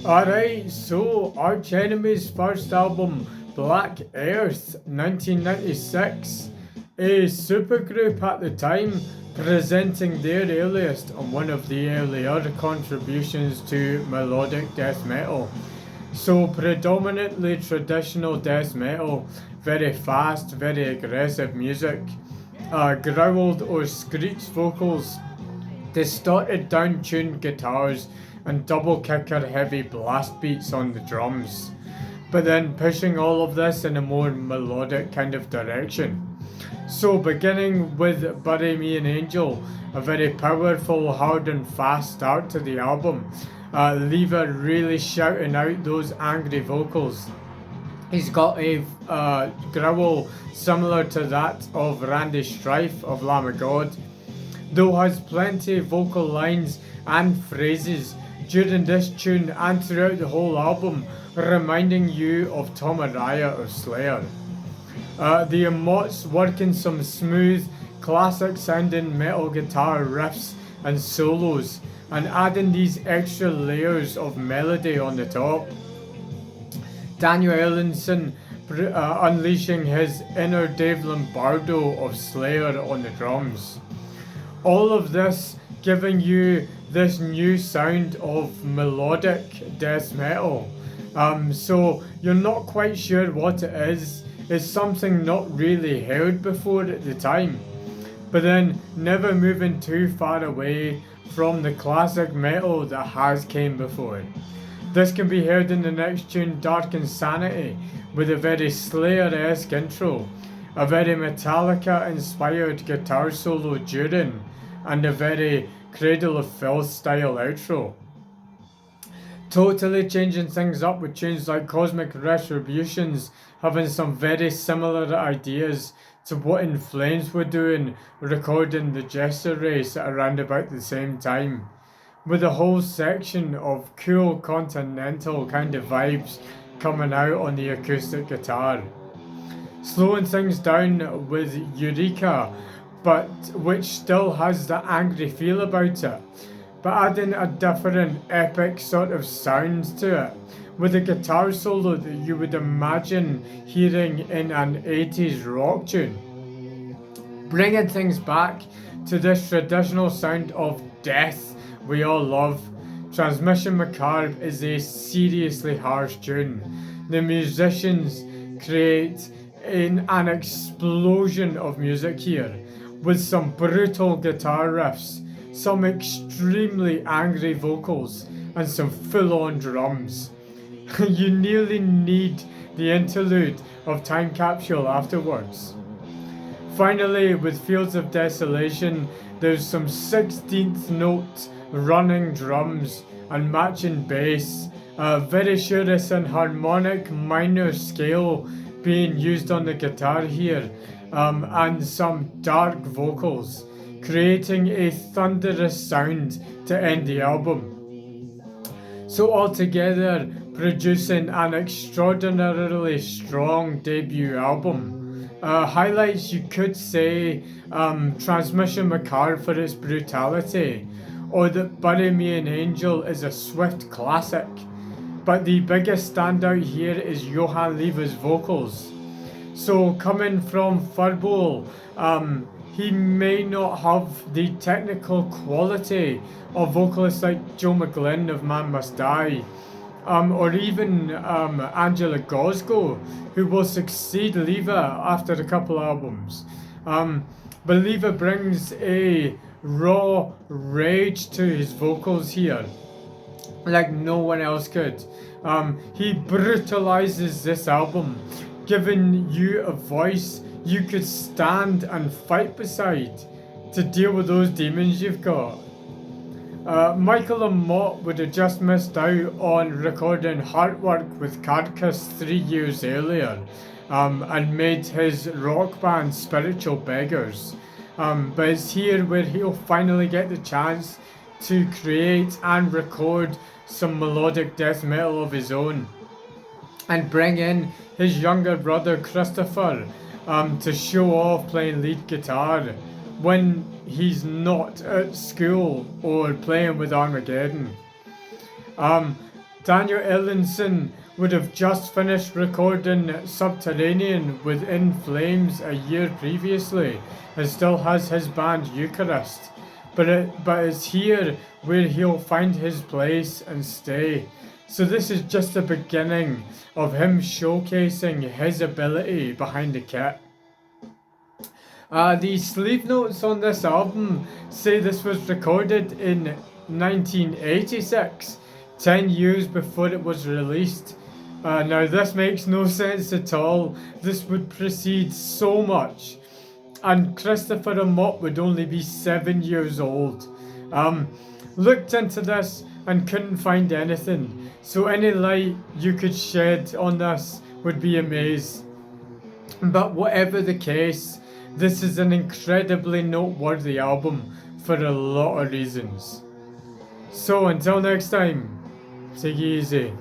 Alright, so Arch Enemy's first album, Black Earth, 1996, a supergroup at the time, presenting their earliest and one of the earlier contributions to melodic death metal. So predominantly traditional death metal, very fast, very aggressive music, growled or screeched vocals, distorted down-tuned guitars, and double kicker heavy blast beats on the drums, but then pushing all of this in a more melodic kind of direction. So beginning with Bury Me an Angel, a very powerful, hard and fast start to the album, Lever really shouting out those angry vocals. He's got a growl similar to that of Randy Strife of Lamb of God, though has plenty of vocal lines and phrases during this tune and throughout the whole album, reminding you of Tom Araya of Slayer. The emotes work in some smooth, classic sounding metal guitar riffs and solos, and adding these extra layers of melody on the top. Daniel Ellinson unleashing his inner Dave Lombardo of Slayer on the drums. All of this giving you this new sound of melodic death metal. So you're not quite sure what it is. It's something not really heard before at the time, but then never moving too far away from the classic metal that has came before. This can be heard in the next tune, Dark Insanity, with a very Slayer-esque intro, a very Metallica-inspired guitar solo during, and a very Cradle of Filth style outro. Totally changing things up with tunes like Cosmic Retributions, having some very similar ideas to what In Flames were doing, recording the Jester Race at around about the same time, with a whole section of cool continental kind of vibes coming out on the acoustic guitar. Slowing things down with Eureka, but which still has that angry feel about it, but adding a different epic sort of sound to it, with a guitar solo that you would imagine hearing in an 80s rock tune. Bringing things back to this traditional sound of death we all love, Transmission Macabre is a seriously harsh tune. The musicians create an explosion of music here, with some brutal guitar riffs, some extremely angry vocals, and some full-on drums. You nearly need the interlude of Time Capsule afterwards. Finally, with Fields of Desolation, there's some 16th note running drums and matching bass, very sure it's an harmonic minor scale being used on the guitar here, and some dark vocals, creating a thunderous sound to end the album. So altogether, producing an extraordinarily strong debut album. Highlights, you could say, Transmission Macabre for its brutality, or that Bury Me an Angel is a swift classic. But the biggest standout here is Johan Lever's vocals. So coming from Furball, he may not have the technical quality of vocalists like Joe McGlynn of Man Must Die, or even Angela Gosgo, who will succeed Lever after a couple albums. But Lever brings a raw rage to his vocals here, like no one else could. He brutalizes this album, giving you a voice you could stand and fight beside to deal with those demons you've got. Michael Amott would have just missed out on recording Heartwork with Carcass 3 years earlier, and made his rock band Spiritual Beggars. But it's here where he'll finally get the chance to create and record some melodic death metal of his own, and bring in his younger brother Christopher to show off playing lead guitar when he's not at school or playing with Armageddon. Daniel Ellinson would have just finished recording Subterranean with In Flames a year previously and still has his band Eucharist. But it's here where he'll find his place and stay. So this is just the beginning of him showcasing his ability behind the kit. The sleeve notes on this album say this was recorded in 1986, 10 years before it was released. Now this makes no sense at all. This would precede so much. And Christopher Amott would only be 7 years old. Looked into this and couldn't find anything. So any light you could shed on this would be amazing. But whatever the case, this is an incredibly noteworthy album for a lot of reasons. So until next time, take it easy.